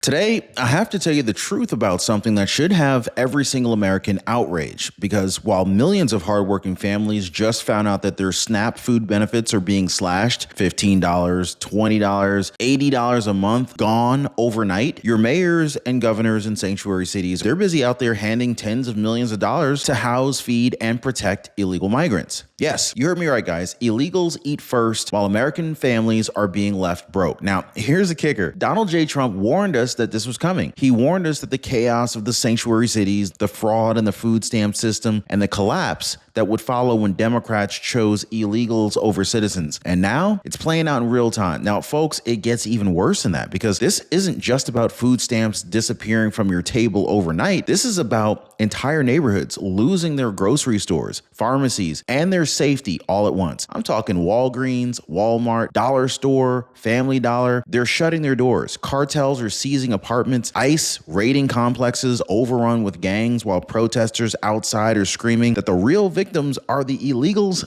Today, I have to tell you the truth about something that should have every single American outraged, because while millions of hardworking families just found out that their SNAP food benefits are being slashed, $15, $20, $80 a month, gone overnight, your mayors and governors in sanctuary cities, they're busy out there handing tens of millions of dollars to house, feed, and protect illegal migrants. Yes, you heard me right, guys. Illegals eat first while American families are being left broke. Now, here's the kicker. Donald J. Trump warned us that this was coming. He warned us that the chaos of the sanctuary cities, the fraud in the food stamp system, and the collapse that would follow when Democrats chose illegals over citizens. And now it's playing out in real time. Now, folks, it gets even worse than that, because this isn't just about food stamps disappearing from your table overnight. This is about entire neighborhoods losing their grocery stores, pharmacies, and their safety all at once. I'm talking Walgreens, Walmart, Dollar Store, Family Dollar. They're shutting their doors. Cartels are seizing apartments. ICE raiding complexes overrun with gangs, while protesters outside are screaming that the real victims are the illegals.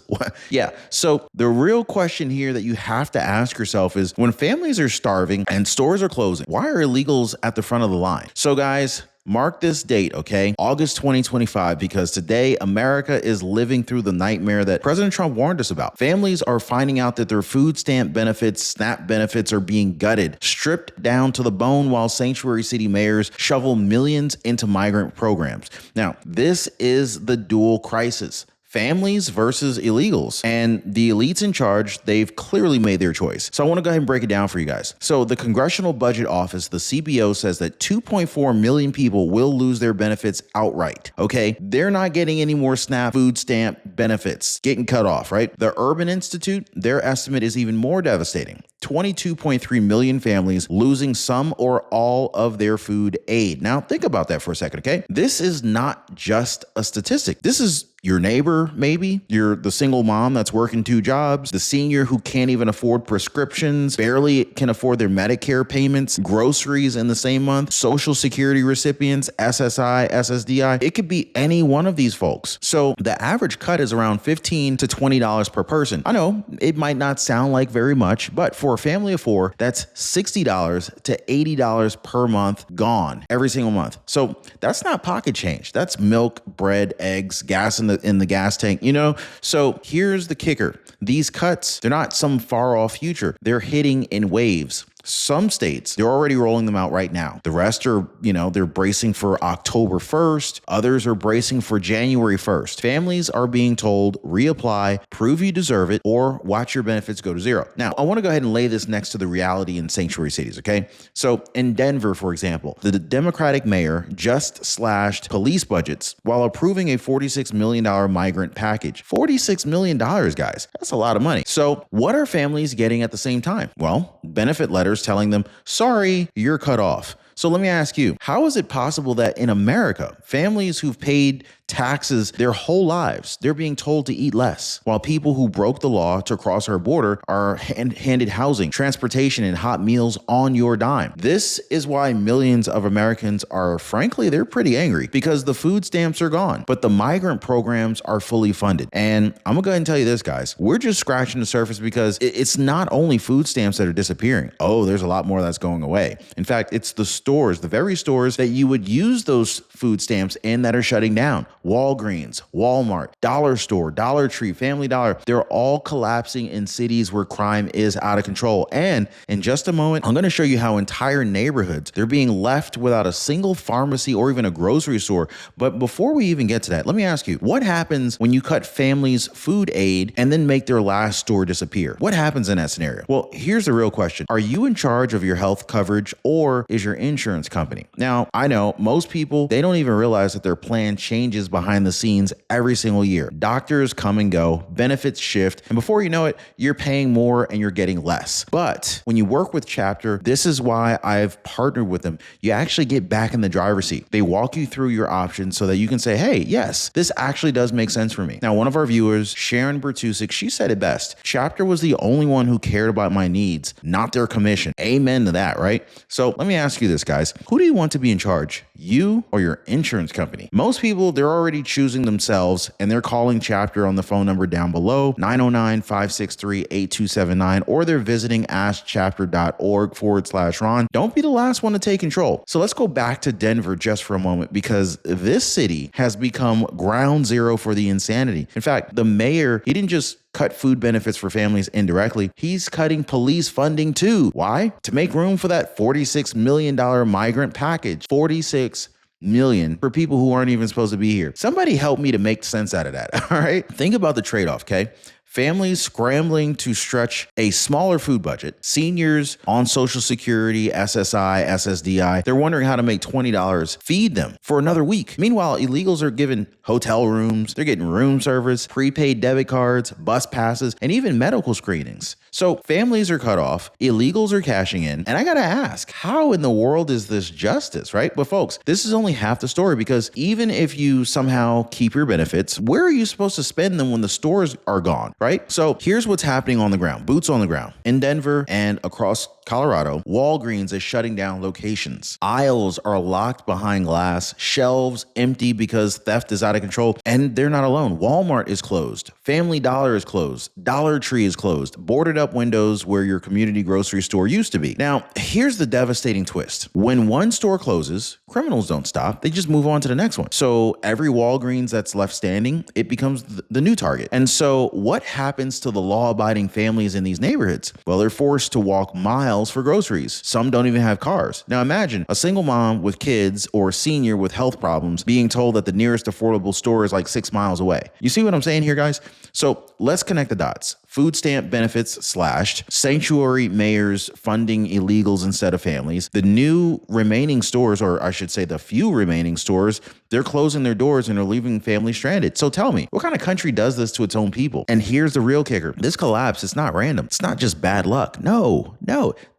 Yeah. So the real question here that you have to ask yourself is, when families are starving and stores are closing, why are illegals at the front of the line? So guys, mark this date, okay? August 2025, because today America is living through the nightmare that President Trump warned us about. Families are finding out that their food stamp benefits, SNAP benefits are being gutted, stripped down to the bone, while sanctuary city mayors shovel millions into migrant programs. Now, this is the dual crisis. Families versus illegals. And the elites in charge, they've clearly made their choice. So I want to go ahead and break it down for you guys. So the Congressional Budget Office, the CBO, says that 2.4 million people will lose their benefits outright. Okay, they're not getting any more SNAP food stamp benefits, getting cut off, right? The Urban Institute, their estimate is even more devastating. 22.3 million families losing some or all of their food aid. Now, think about that for a second, okay? This is not just a statistic. This is your neighbor, maybe. You're the single mom that's working 2 jobs, the senior who can't even afford prescriptions, barely can afford their Medicare payments, groceries in the same month, Social Security recipients, SSI, SSDI. It could be any one of these folks. So the average cut is around $15 to $20 per person. I know it might not sound like very much, but for a family of 4, that's $60 to $80 per month gone every single month. So that's not pocket change. That's milk, bread, eggs, gas in the gas tank, you know? So here's the kicker. These cuts, they're not some far off future. They're hitting in waves. Some states, they're already rolling them out right now. The rest are, they're bracing for October 1st. Others are bracing for January 1st. Families are being told, reapply, prove you deserve it, or watch your benefits go to zero. Now, I want to go ahead and lay this next to the reality in sanctuary cities, okay? So in Denver, for example, the Democratic mayor just slashed police budgets while approving a $46 million migrant package. $46 million, guys. That's a lot of money. So what are families getting at the same time? Well, benefit letters telling them, sorry, you're cut off. So let me ask you, how is it possible that in America, families who've paid taxes their whole lives, they're being told to eat less, while people who broke the law to cross our border are handed housing, transportation, and hot meals on your dime? This is why millions of Americans are, frankly, they're pretty angry, because the food stamps are gone, but the migrant programs are fully funded. And I'm gonna go ahead and tell you this, guys, we're just scratching the surface, because it's not only food stamps that are disappearing. Oh, there's a lot more that's going away. In fact, it's the stores, the very stores that you would use those food stamps in, that are shutting down. Walgreens, Walmart, Dollar Store, Dollar Tree, Family Dollar, they're all collapsing in cities where crime is out of control. And in just a moment, I'm going to show you how entire neighborhoods, they're being left without a single pharmacy or even a grocery store. But before we even get to that, let me ask you, what happens when you cut families' food aid and then make their last store disappear? What happens in that scenario? Well, here's the real question. Are you in charge of your health coverage, or is your insurance company? Now, I know most people, they don't even realize that their plan changes behind the scenes every single year. Doctors come and go, benefits shift, and before you know it, you're paying more and you're getting less. But when you work with Chapter, this is why I've partnered with them. You actually get back in the driver's seat. They walk you through your options so that you can say, hey, yes, this actually does make sense for me. Now, one of our viewers, Sharon Bertusik, she said it best. Chapter was the only one who cared about my needs, not their commission. Amen to that, right? So let me ask you this, guys. Who do you want to be in charge? You or your insurance company? Most people, they're already already choosing themselves, and they're calling chapter on the phone number down below, 909-563-8279, or they're visiting askchapter.org/Ron. Don't be the last one to take control. So let's go back to Denver just for a moment, because this city has become ground zero for the insanity. In fact, the mayor, he didn't just cut food benefits for families indirectly. He's cutting police funding too. Why? To make room for that $46 million migrant package. $46 million for people who aren't even supposed to be here. Somebody help me to make sense out of that. All right. Think about the trade-off. Okay. Families scrambling to stretch a smaller food budget. Seniors on Social Security, SSI, SSDI, they're wondering how to make $20 feed them for another week. Meanwhile, illegals are given hotel rooms, they're getting room service, prepaid debit cards, bus passes, and even medical screenings. So families are cut off, illegals are cashing in, and I gotta ask, how in the world is this justice, right? But folks, this is only half the story, because even if you somehow keep your benefits, where are you supposed to spend them when the stores are gone, right? So here's what's happening on the ground, boots on the ground. In Denver and across Colorado, Walgreens is shutting down locations. Aisles are locked behind glass, shelves empty because theft is out of control, and they're not alone. Walmart is closed, Family Dollar is closed, Dollar Tree is closed, boarded up windows where your community grocery store used to be. Now, here's the devastating twist. When one store closes, criminals don't stop, they just move on to the next one. So every Walgreens that's left standing, it becomes the new target. And so what happens to the law-abiding families in these neighborhoods? Well, they're forced to walk miles for groceries. Some don't even have cars. Now imagine a single mom with kids or a senior with health problems being told that the nearest affordable store is like 6 miles away. You see what I'm saying here, guys? So let's connect the dots. Food stamp benefits slashed, sanctuary mayors funding illegals instead of families. The new remaining stores, or I should say the few remaining stores, they're closing their doors and are leaving families stranded. So tell me, what kind of country does this to its own people? And here's the real kicker. This collapse is not random. It's not just bad luck. No.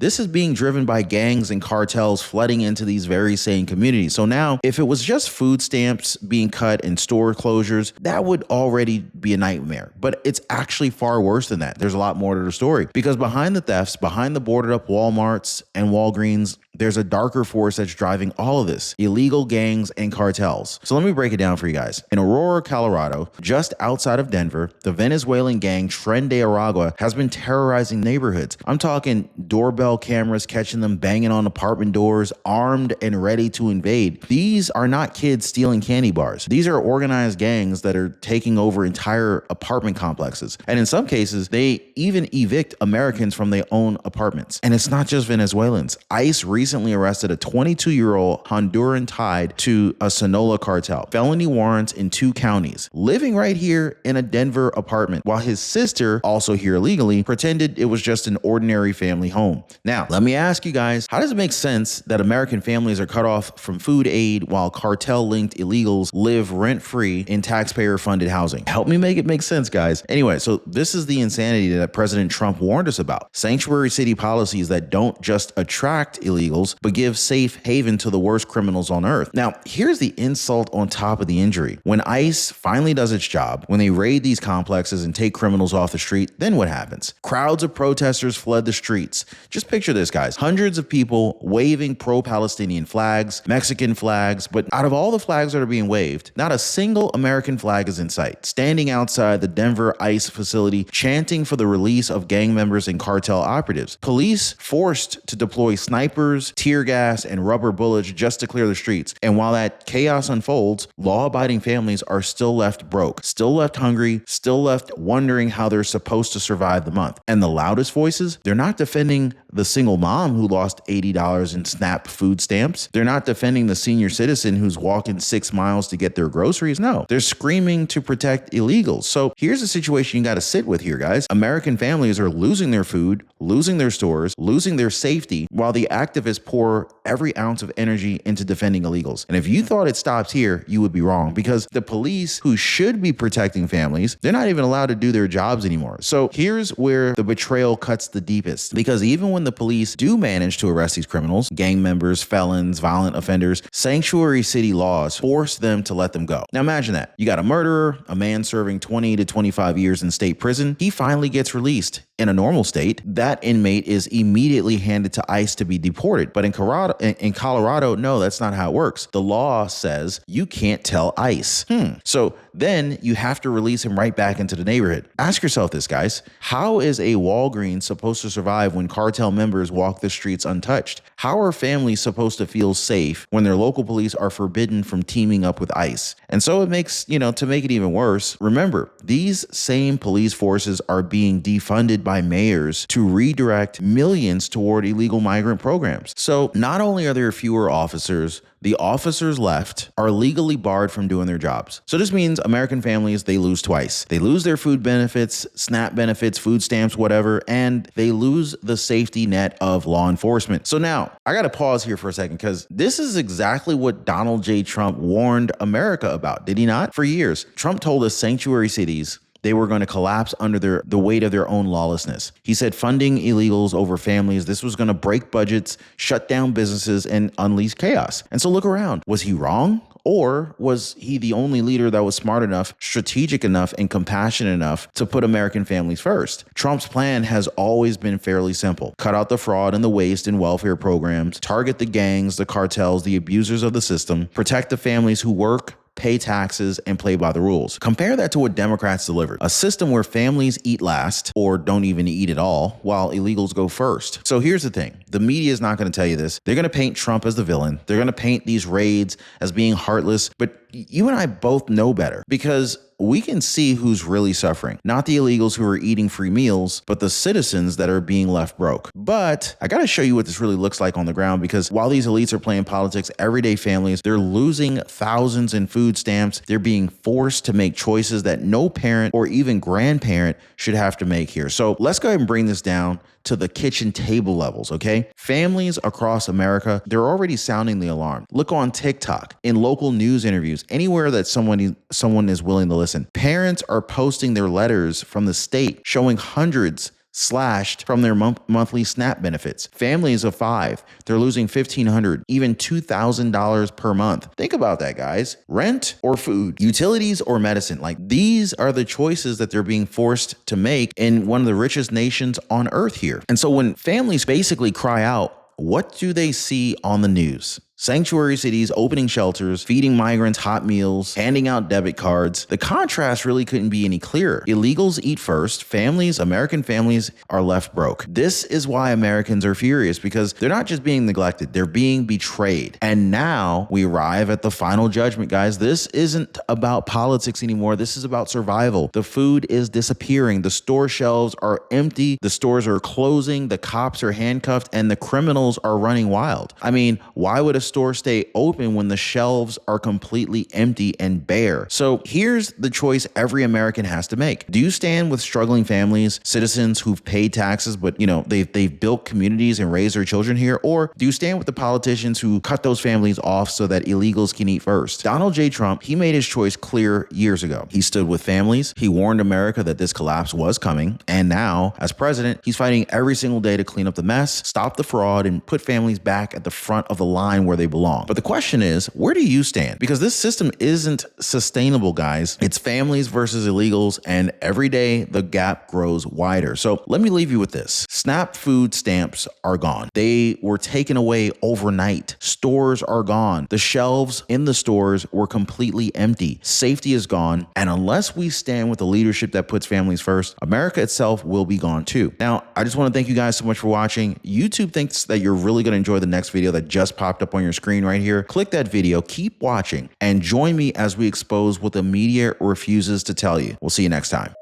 This is being driven by gangs and cartels flooding into these very same communities. So now, if it was just food stamps being cut and store closures, that would already be a nightmare. But it's actually far worse than that. There's a lot more to the story, because behind the thefts, behind the boarded up Walmarts and Walgreens, there's a darker force that's driving all of this: illegal gangs and cartels. So let me break it down for you guys. In Aurora, Colorado, just outside of Denver, the Venezuelan gang Tren de Aragua has been terrorizing neighborhoods. I'm talking doorbell cameras catching them banging on apartment doors, armed and ready to invade. These are not kids stealing candy bars. These are organized gangs that are taking over entire apartment complexes. And in some cases, they even evict Americans from their own apartments. And it's not just Venezuelans. ICE recently arrested a 22-year-old Honduran tied to a Sinaloa cartel. Felony warrants in 2 counties, living right here in a Denver apartment, while his sister, also here illegally, pretended it was just an ordinary family home. Now, let me ask you guys, how does it make sense that American families are cut off from food aid while cartel-linked illegals live rent-free in taxpayer-funded housing? Help me make it make sense, guys. Anyway, so this is the insanity that President Trump warned us about. Sanctuary city policies that don't just attract illegals, but give safe haven to the worst criminals on earth. Now, here's the insult on top of the injury. When ICE finally does its job, when they raid these complexes and take criminals off the street, then what happens? Crowds of protesters fled the streets. Just picture this, guys. Hundreds of people waving pro-Palestinian flags, Mexican flags, but out of all the flags that are being waved, not a single American flag is in sight. Standing outside the Denver ICE facility, chanting for the release of gang members and cartel operatives. Police forced to deploy snipers, tear gas, and rubber bullets just to clear the streets. And while that chaos unfolds, law-abiding families are still left broke, still left hungry, still left wondering how they're supposed to survive the month. And the loudest voices, they're not defending the single mom who lost $80 in SNAP food stamps. They're not defending the senior citizen who's walking 6 miles to get their groceries. No, they're screaming to protect illegals. So here's the situation you got to sit with here, guys. American families are losing their food, losing their stores, losing their safety, while the activists pour every ounce of energy into defending illegals. And if you thought it stops here, you would be wrong, because the police who should be protecting families, they're not even allowed to do their jobs anymore. So here's where the betrayal cuts the deepest, because even when the police do manage to arrest these criminals, gang members, felons, violent offenders, sanctuary city laws force them to let them go. Now imagine that. You got a murderer, a man serving 20 to 25 years in state prison. He finally gets released. in a normal state, that inmate is immediately handed to ICE to be deported. But in Colorado, no, that's not how it works. The law says you can't tell ICE. So then you have to release him right back into the neighborhood. Ask yourself this, guys. How is a Walgreens supposed to survive when cartel members walk the streets untouched? How are families supposed to feel safe when their local police are forbidden from teaming up with ICE? And so it makes, to make it even worse, remember, these same police forces are being defunded by mayors to redirect millions toward illegal migrant programs. So not only are there fewer officers, the officers left are legally barred from doing their jobs. So this means American families, they lose twice. They lose their food benefits, SNAP benefits, food stamps, whatever, and they lose the safety net of law enforcement. So now I got to pause here for a second because this is exactly what Donald J. Trump warned America about, did he not? For years, Trump told us sanctuary cities, they were going to collapse under the weight of their own lawlessness. He said funding illegals over families, this was going to break budgets, shut down businesses, and unleash chaos. And so look around. Was he wrong? Or was he the only leader that was smart enough, strategic enough, and compassionate enough to put American families first? Trump's plan has always been fairly simple. Cut out the fraud and the waste in welfare programs, target the gangs, the cartels, the abusers of the system, protect the families who work, pay taxes, and play by the rules. Compare that to what Democrats delivered. A system where families eat last or don't even eat at all while illegals go first. So here's the thing. The media is not going to tell you this. They're going to paint Trump as the villain. They're going to paint these raids as being heartless. But you and I both know better because we can see who's really suffering. Not the illegals who are eating free meals, but the citizens that are being left broke. But I got to show you what this really looks like on the ground because while these elites are playing politics, everyday families, they're losing thousands in food stamps. They're being forced to make choices that no parent or even grandparent should have to make here. So let's go ahead and bring this down to the kitchen table levels, okay? Families across America, they're already sounding the alarm. Look on TikTok, in local news interviews, anywhere that someone is willing to listen. Parents are posting their letters from the state showing hundreds slashed from their monthly SNAP benefits. Families of 5, they're losing $1,500, even $2,000 per month. Think about that, guys. Rent or food, utilities or medicine. Like these are the choices that they're being forced to make in one of the richest nations on earth here. And so when families basically cry out, what do they see on the news? Sanctuary cities opening shelters, feeding migrants hot meals, handing out debit cards. The contrast really couldn't be any clearer. Illegals eat first. Families, American families, are left broke. This is why Americans are furious because they're not just being neglected, they're being betrayed. And now we arrive at the final judgment, guys. This isn't about politics anymore. This is about survival. The food is disappearing. The store shelves are empty. The stores are closing. The cops are handcuffed and the criminals are running wild. I mean, why would a store stay open when the shelves are completely empty and bare? So here's the choice every American has to make. Do you stand with struggling families, citizens who've paid taxes, but they've built communities and raised their children here? Or do you stand with the politicians who cut those families off so that illegals can eat first? Donald J. Trump, he made his choice clear years ago. He stood with families. He warned America that this collapse was coming. And now, as president, he's fighting every single day to clean up the mess, stop the fraud, and put families back at the front of the line where they belong. But the question is, where do you stand? Because this system isn't sustainable, guys. It's families versus illegals, and every day the gap grows wider. So let me leave you with this. SNAP food stamps are gone. They were taken away overnight. Stores are gone. The shelves in the stores were completely empty. Safety is gone. And unless we stand with the leadership that puts families first, America itself will be gone too. Now, I just want to thank you guys so much for watching. YouTube thinks that you're really going to enjoy the next video that just popped up on your screen right here. Click that video, keep watching, and join me as we expose what the media refuses to tell you. We'll see you next time.